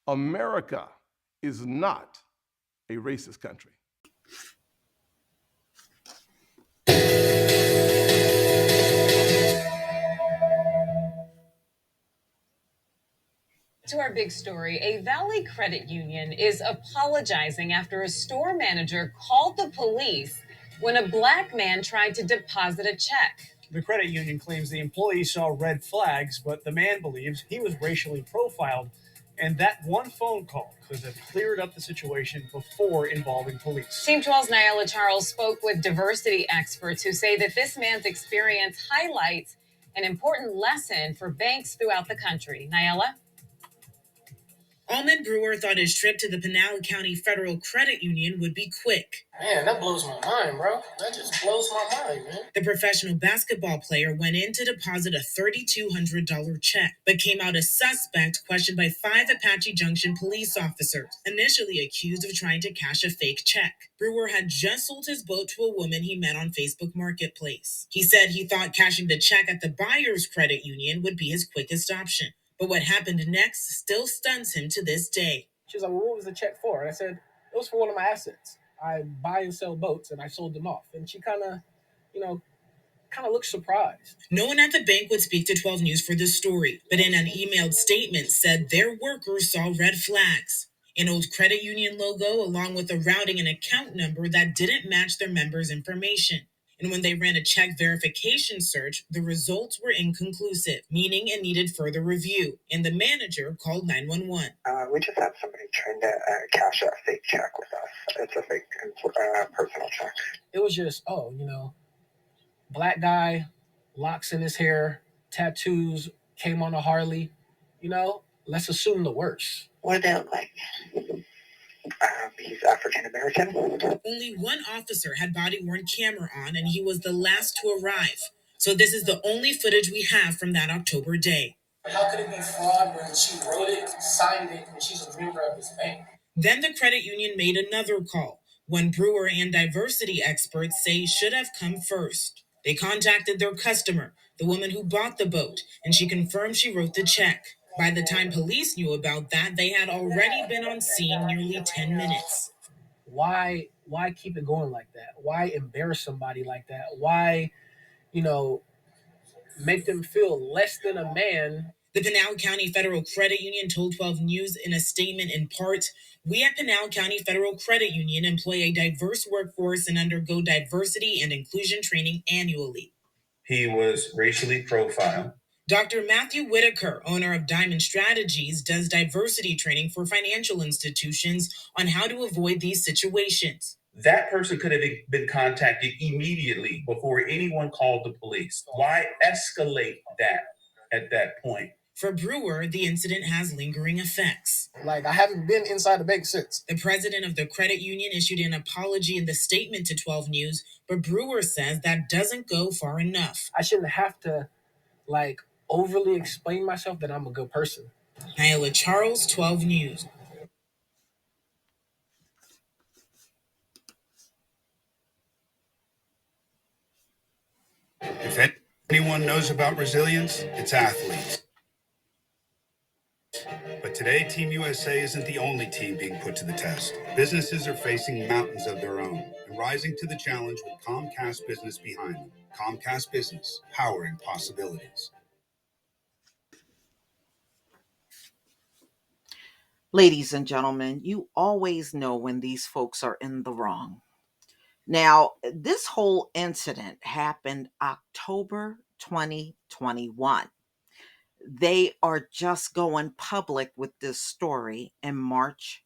America is not a racist country. To our big story, a Valley credit union is apologizing after a store manager called the police when a black man tried to deposit a check. The credit union claims the employee saw red flags, but the man believes he was racially profiled, and that one phone call could have cleared up the situation before involving police. Team 12's Nyala Charles spoke with diversity experts who say that this man's experience highlights an important lesson for banks throughout the country. Nyala? Almond Brewer thought his trip to the Pinal County Federal Credit Union would be quick. Man, that blows my mind, bro. That just blows my mind, man. The professional basketball player went in to deposit a $3,200 check, but came out a suspect questioned by 5 Apache Junction police officers, initially accused of trying to cash a fake check. Brewer had just sold his boat to a woman he met on Facebook Marketplace. He said he thought cashing the check at the buyer's credit union would be his quickest option. But what happened next still stuns him to this day. She was like, well, what was the check for? And I said, it was for one of my assets. I buy and sell boats, and I sold them off. And she kind of looked surprised. No one at the bank would speak to 12 News for this story, but in an emailed statement said their workers saw red flags. An old credit union logo along with a routing and account number that didn't match their members' information. And when they ran a check verification search, the results were inconclusive, meaning it needed further review. And the manager called 911. We just had somebody trying to cash a fake check with us. It's a fake personal check. It was just, black guy, locks in his hair, tattoos, came on a Harley. Let's assume the worst. What did they look like? He's African American. Only one officer had body-worn camera on, and he was the last to arrive. So this is the only footage we have from that October day. How could it be fraud when she wrote it, signed it, and she's a member of this bank? Then the credit union made another call, one Brewer and diversity experts say should have come first. They contacted their customer, the woman who bought the boat, and she confirmed she wrote the check. By the time police knew about that, they had already been on scene nearly 10 minutes. Why keep it going like that? Why embarrass somebody like that? Why, make them feel less than a man? The Pinal County Federal Credit Union told 12 News in a statement in part, "We at Pinal County Federal Credit Union employ a diverse workforce and undergo diversity and inclusion training annually." He was racially profiled. Dr. Matthew Whitaker, owner of Diamond Strategies, does diversity training for financial institutions on how to avoid these situations. That person could have been contacted immediately before anyone called the police. Why escalate that at that point? For Brewer, the incident has lingering effects. I haven't been inside the bank since. The president of the credit union issued an apology in the statement to 12 News, but Brewer says that doesn't go far enough. I shouldn't have to, overly explain myself that I'm a good person. Nyla Charles, 12 News. If anyone knows about resilience, it's athletes. But today, Team USA isn't the only team being put to the test. Businesses are facing mountains of their own and rising to the challenge with Comcast Business behind them. Comcast Business, powering possibilities. Ladies and gentlemen, you always know when these folks are in the wrong. Now, this whole incident happened October 2021. They are just going public with this story in March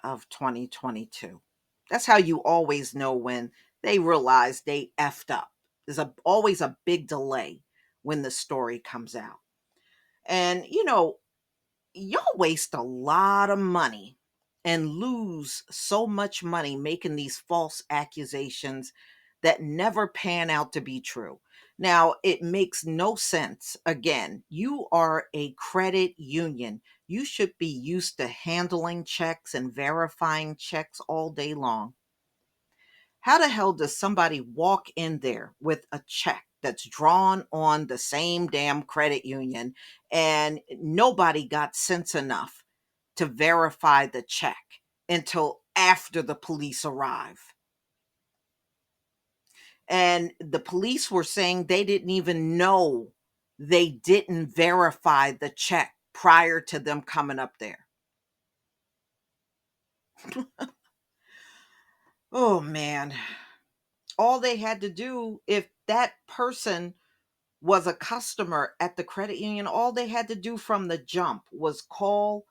of 2022. That's how you always know when they realize they effed up. There's always a big delay when the story comes out. And, y'all waste a lot of money and lose so much money making these false accusations that never pan out to be true. Now, it makes no sense. Again, you are a credit union. You should be used to handling checks and verifying checks all day long. How the hell does somebody walk in there with a check that's drawn on the same damn credit union and nobody got sense enough to verify the check until after the police arrive. And the police were saying they didn't even know they didn't verify the check prior to them coming up there. Oh man. All they had to do, if that person was a customer at the credit union, all they had to do from the jump was call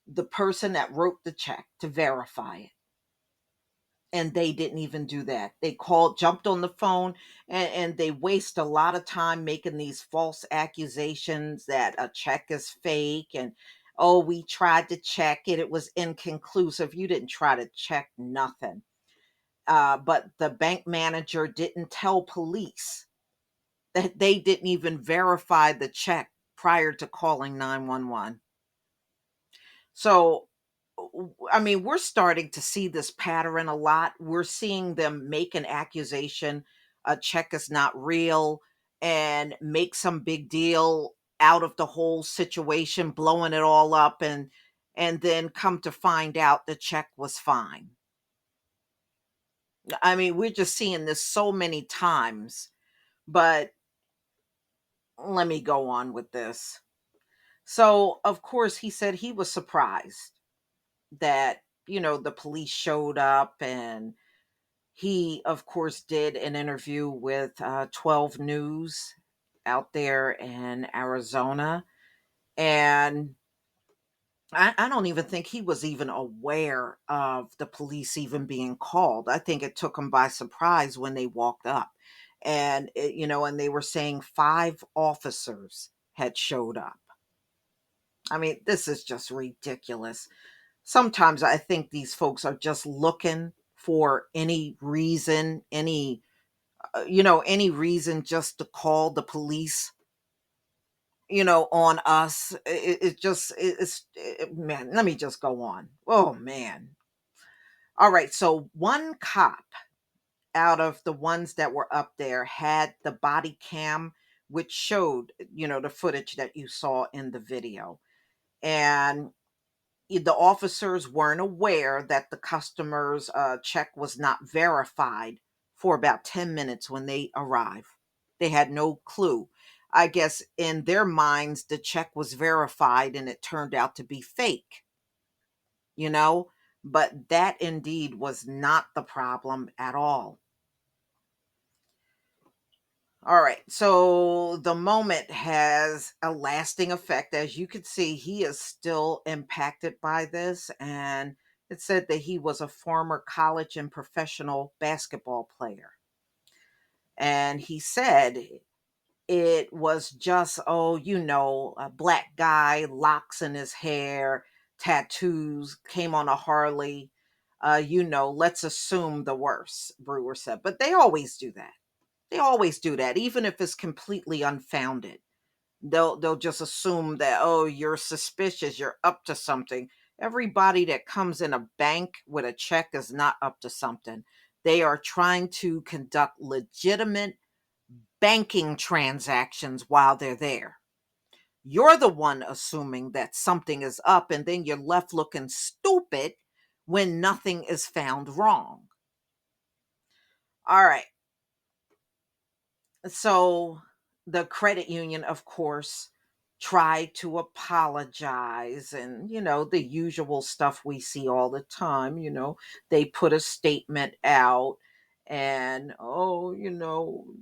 the person that wrote the check to verify it. And they didn't even do that. They jumped on the phone, and they waste a lot of time making these false accusations that a check is fake. And, oh, we tried to check it. It was inconclusive. You didn't try to check nothing. But the bank manager didn't tell police that they didn't even verify the check prior to calling 911. So, I mean, we're starting to see this pattern a lot. We're seeing them make an accusation, a check is not real, and make some big deal out of the whole situation, blowing it all up, and then come to find out the check was fine. I mean, we're just seeing this so many times. But let me go on with this. So, of course, he said he was surprised that, the police showed up, and he, of course, did an interview with 12 News out there in Arizona. And I don't even think he was even aware of the police even being called. I think it took him by surprise when they walked up. And, and they were saying 5 officers had showed up. I mean, this is just ridiculous. Sometimes I think these folks are just looking for any reason, any reason just to call the police, on us. Man, let me just go on. Oh, man. All right. So one cop out of the ones that were up there had the body cam, which showed, the footage that you saw in the video. And the officers weren't aware that the customer's check was not verified for about 10 minutes when they arrived. They had no clue. I guess in their minds, the check was verified and it turned out to be fake, you know? But that indeed was not the problem at all. All right, so the moment has a lasting effect. As you can see, he is still impacted by this. And it said that he was a former college and professional basketball player. And he said it was just, a black guy, locks in his hair, tattoos, came on a Harley. Let's assume the worst, Brewer said. But they always do that. They always do that, even if it's completely unfounded. They'll just assume that, oh, you're suspicious, you're up to something. Everybody that comes in a bank with a check is not up to something. They are trying to conduct legitimate banking transactions while they're there. You're the one assuming that something is up, and then you're left looking stupid when nothing is found wrong. All right. So the credit union, of course, tried to apologize, and the usual stuff we see all the time. They put a statement out, and, oh,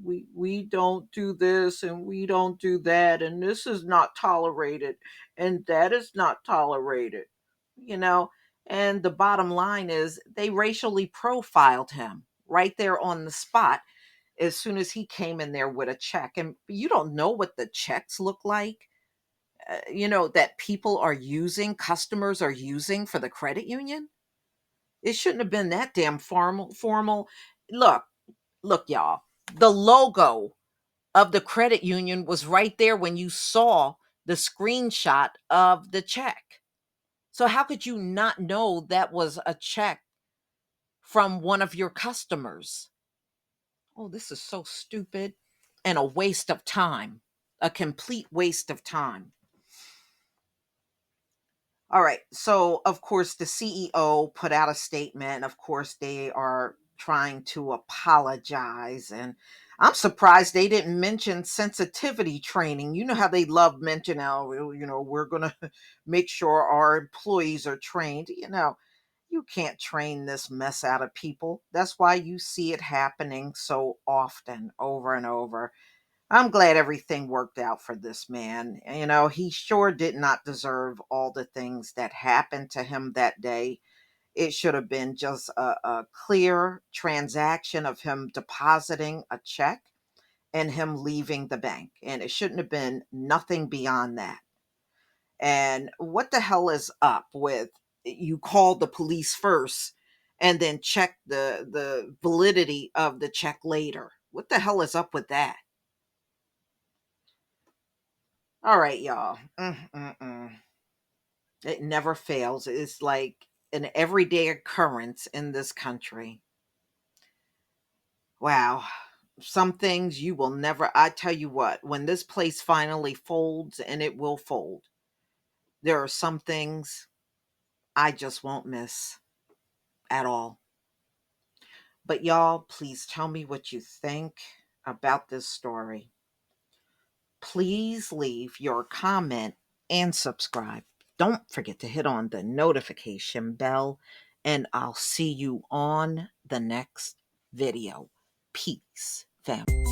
we don't do this and we don't do that, and this is not tolerated and that is not tolerated you know and the bottom line is they racially profiled him right there on the spot as soon as he came in there with a check. And you don't know what the checks look like, that people are using, customers are using for the credit union. It shouldn't have been that damn formal. Look, y'all, the logo of the credit union was right there when you saw the screenshot of the check. So how could you not know that was a check from one of your customers? Oh, this is so stupid and a waste of time, a complete waste of time. All right. So, of course, the CEO put out a statement. Of course, they are trying to apologize. And I'm surprised they didn't mention sensitivity training. You know how they love mentioning, oh, we're going to make sure our employees are trained. You can't train this mess out of people. That's why you see it happening so often, over and over. I'm glad everything worked out for this man. He sure did not deserve all the things that happened to him that day. It should have been just a clear transaction of him depositing a check and him leaving the bank. And it shouldn't have been nothing beyond that. And what the hell is up with you called the police first and then check the validity of the check later? What the hell is up with that? All right, y'all. It never fails. It's like an everyday occurrence in this country. Wow. Some things you will never, I tell you what, when this place finally folds, and it will fold, there are some things I just won't miss at all. But y'all, please tell me what you think about this story. Please leave your comment and subscribe. Don't forget to hit on the notification bell, and I'll see you on the next video. Peace, family.